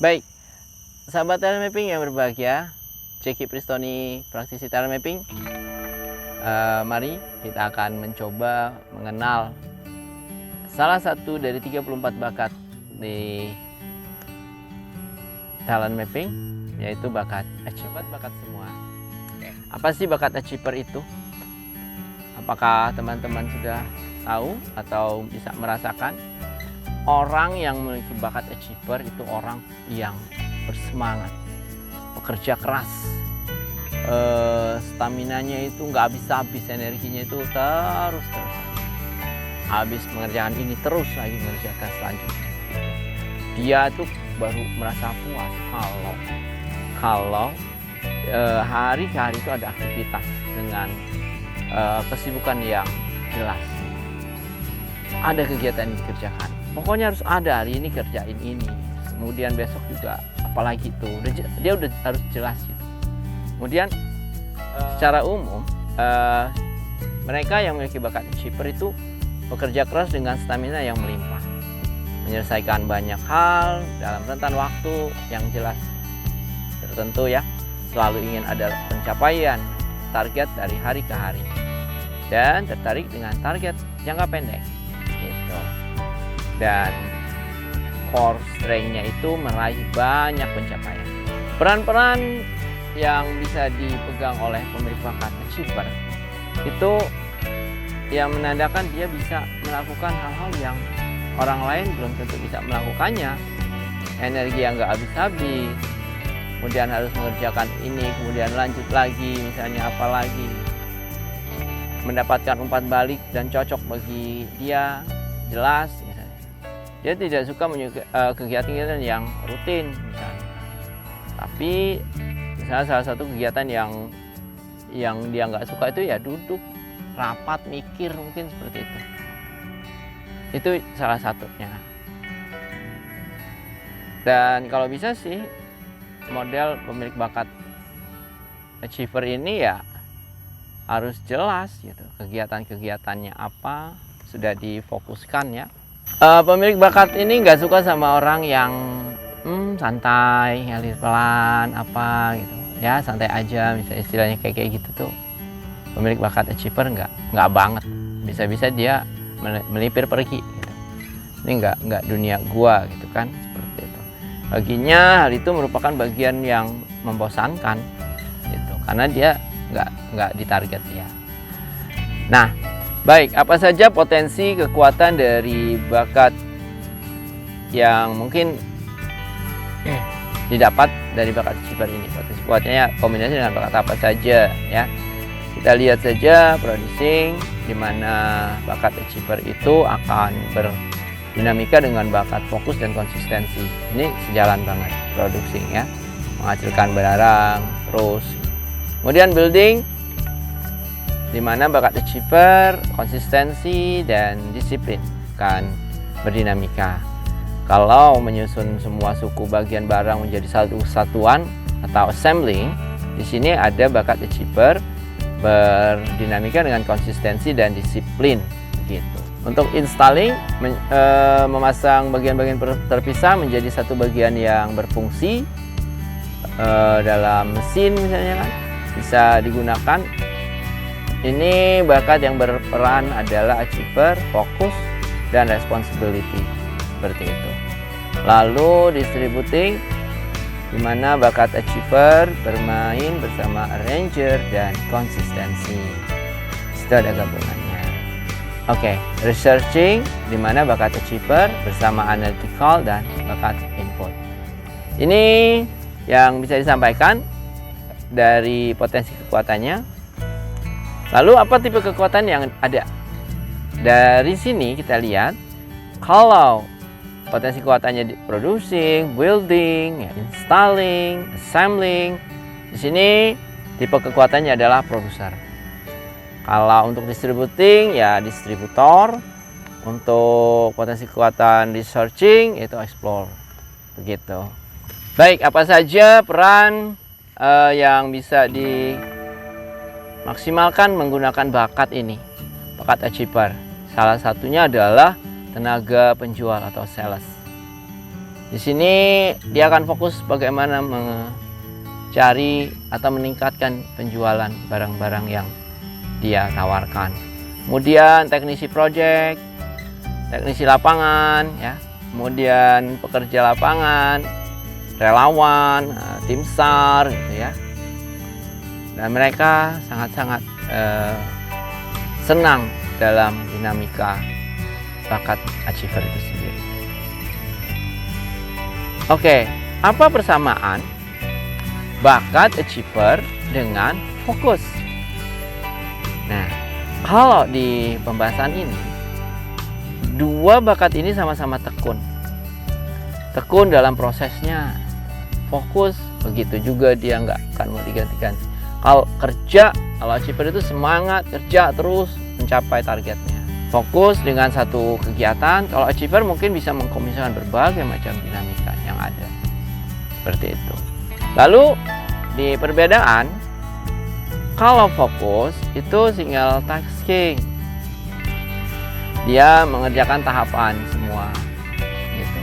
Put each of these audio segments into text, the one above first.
Baik, sahabat talent mapping yang berbahagia, Jeki Pristoni, praktisi talent mapping. Mari kita akan mencoba mengenal salah satu dari 34 bakat di talent mapping, yaitu bakat achiever. Bakat semua. Apa sih bakat achiever itu? Apakah teman-teman sudah tahu atau bisa merasakan? Orang yang memiliki bakat achiever itu orang yang bersemangat, bekerja keras, staminanya itu nggak habis-habis, energinya itu terus habis mengerjakan ini, terus lagi mengerjakan selanjutnya. Dia tuh baru merasa puas kalau hari ke hari itu ada aktivitas dengan kesibukan yang jelas, ada kegiatan yang dikerjakan. Pokoknya harus ada, hari ini kerjain ini, kemudian besok juga apalagi itu, dia udah harus jelas gitu. Kemudian secara umum mereka yang memiliki bakat achiever itu bekerja keras dengan stamina yang melimpah, menyelesaikan banyak hal dalam rentan waktu yang jelas tertentu ya, selalu ingin ada pencapaian target dari hari ke hari dan tertarik dengan target jangka pendek gitu. Dan core strength-nya itu meraih banyak pencapaian. Peran-peran yang bisa dipegang oleh pemilik bakat achiever itu yang menandakan dia bisa melakukan hal-hal yang orang lain belum tentu bisa melakukannya. Energi yang nggak habis-habis, kemudian harus mengerjakan ini, kemudian lanjut lagi, misalnya apa lagi, mendapatkan umpan balik dan cocok bagi dia, jelas misalnya. Dia tidak suka kegiatan-kegiatan yang rutin misalnya, tapi misalnya salah satu kegiatan yang dia nggak suka itu ya duduk rapat mikir, mungkin seperti itu salah satunya. Dan kalau bisa sih model pemilik bakat achiever ini ya harus jelas gitu, kegiatan-kegiatannya apa sudah difokuskan ya. Pemilik bakat ini nggak suka sama orang yang santai, ngalir pelan apa gitu ya, santai aja misalnya, istilahnya kayak gitu tuh. Pemilik bakat achiever nggak banget, bisa-bisa dia melipir pergi gitu. Ini nggak dunia gua gitu kan, seperti itu. Baginya hal itu merupakan bagian yang membosankan gitu, karena dia nggak ditarget ya. Nah, baik, apa saja potensi kekuatan dari bakat yang mungkin didapat dari bakat achiever ini? Potensi kuatnya kombinasi dengan bakat apa saja ya? Kita lihat saja producing, di mana bakat achiever itu akan berdinamika dengan bakat fokus dan konsistensi. Ini sejalan banget, producing ya, menghasilkan barang terus. Kemudian building, di mana bakat achiever konsistensi dan disiplin kan berdinamika. Kalau menyusun semua suku bagian barang menjadi satu kesatuan atau assembling, di sini ada bakat achiever berdinamika dengan konsistensi dan disiplin gitu. Untuk installing, memasang bagian-bagian terpisah menjadi satu bagian yang berfungsi dalam mesin misalnya kan, bisa digunakan. Ini bakat yang berperan adalah achiever, fokus, dan responsibility, seperti itu. Lalu distributing, di mana bakat achiever bermain bersama arranger dan konsistensi. Itu ada gabungannya. Oke, researching, di mana bakat achiever bersama analytical dan bakat input. Ini yang bisa disampaikan dari potensi kekuatannya. Lalu apa tipe kekuatan yang ada? Dari sini kita lihat kalau potensi kekuatannya di producing, building, installing, assembling. Di sini tipe kekuatannya adalah produser. Kalau untuk distributing ya distributor. Untuk potensi kekuatan researching itu explore. Begitu. Baik, apa saja peran yang bisa maksimalkan menggunakan bakat ini, bakat achiever? Salah satunya adalah tenaga penjual atau sales. Di sini dia akan fokus bagaimana mencari atau meningkatkan penjualan barang-barang yang dia tawarkan. Kemudian teknisi project, teknisi lapangan, ya, kemudian pekerja lapangan, relawan, tim SAR, gitu ya. Dan mereka sangat-sangat senang dalam dinamika bakat achiever itu sendiri. Oke, apa persamaan bakat achiever dengan fokus? Nah, kalau di pembahasan ini, dua bakat ini sama-sama tekun. Tekun dalam prosesnya, fokus, begitu juga dia nggak akan mau diganti-ganti. Kalau kerja, kalau achiever itu semangat kerja terus mencapai targetnya. Fokus dengan satu kegiatan, kalau achiever mungkin bisa mengkombinasikan berbagai macam dinamika yang ada. Seperti itu. Lalu di perbedaan, kalau fokus itu single tasking. Dia mengerjakan tahapan semua gitu.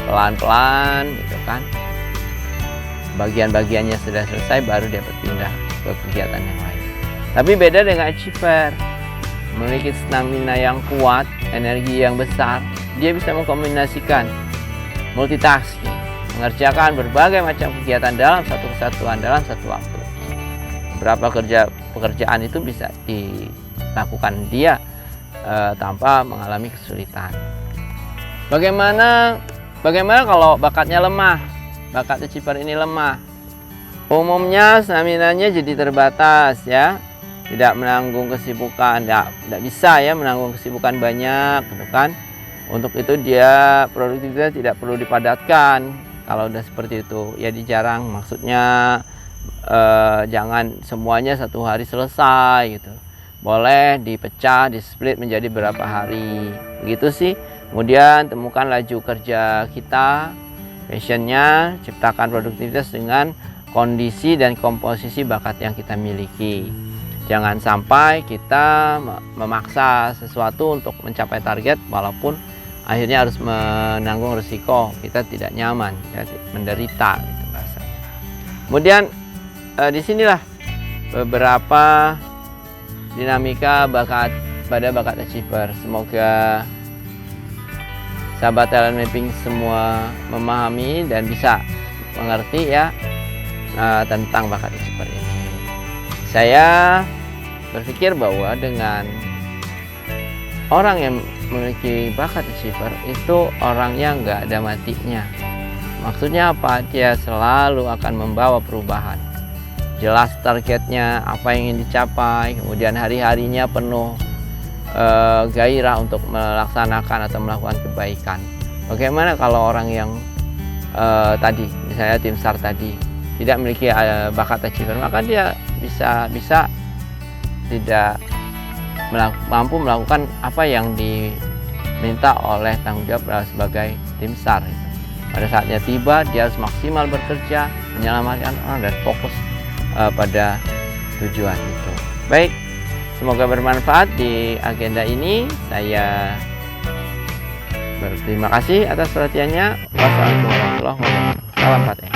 Pelan-pelan gitu kan. Bagian-bagiannya sudah selesai baru dia berpindah ke kegiatan yang lain. Tapi beda dengan achiever, memiliki stamina yang kuat, energi yang besar, dia bisa mengkombinasikan multitasking, mengerjakan berbagai macam kegiatan dalam satu kesatuan, dalam satu waktu. Beberapa pekerjaan itu bisa dilakukan dia tanpa mengalami kesulitan. Bagaimana kalau bakatnya lemah? Bakat achiever ini lemah. Umumnya staminanya jadi terbatas, ya. Tidak menanggung kesibukan, tidak bisa ya menanggung kesibukan banyak, gitu kan. Untuk itu dia produktivitas tidak perlu dipadatkan. Kalau udah seperti itu, ya dijarang. Maksudnya jangan semuanya satu hari selesai gitu. Boleh dipecah, di-split menjadi berapa hari. Begitu sih. Kemudian temukan laju kerja kita, passionnya, ciptakan produktivitas dengan kondisi dan komposisi bakat yang kita miliki. Jangan sampai kita memaksa sesuatu untuk mencapai target walaupun akhirnya harus menanggung risiko kita tidak nyaman, ya, menderita gitu bahasanya. Kemudian disinilah beberapa dinamika pada bakat achiever. Semoga sahabat talent mapping semua memahami dan bisa mengerti ya tentang bakat achiever ini. Saya berpikir bahwa dengan orang yang memiliki bakat achiever itu orang yang nggak ada matinya. Maksudnya apa? Dia selalu akan membawa perubahan. Jelas targetnya, apa yang ingin dicapai, kemudian hari-harinya penuh gairah untuk melaksanakan atau melakukan kebaikan. Bagaimana kalau orang yang tadi, misalnya tim SAR tadi, tidak memiliki bakat achiever, maka dia bisa tidak mampu melakukan apa yang diminta oleh tanggung jawab sebagai tim SAR. Pada saatnya tiba, dia harus maksimal bekerja, menyelamatkan orang dan fokus pada tujuan itu. Baik, semoga bermanfaat di agenda ini. Saya berterima kasih atas perhatiannya. Wassalamualaikum warahmatullahi wabarakatuh. Salam Fatih.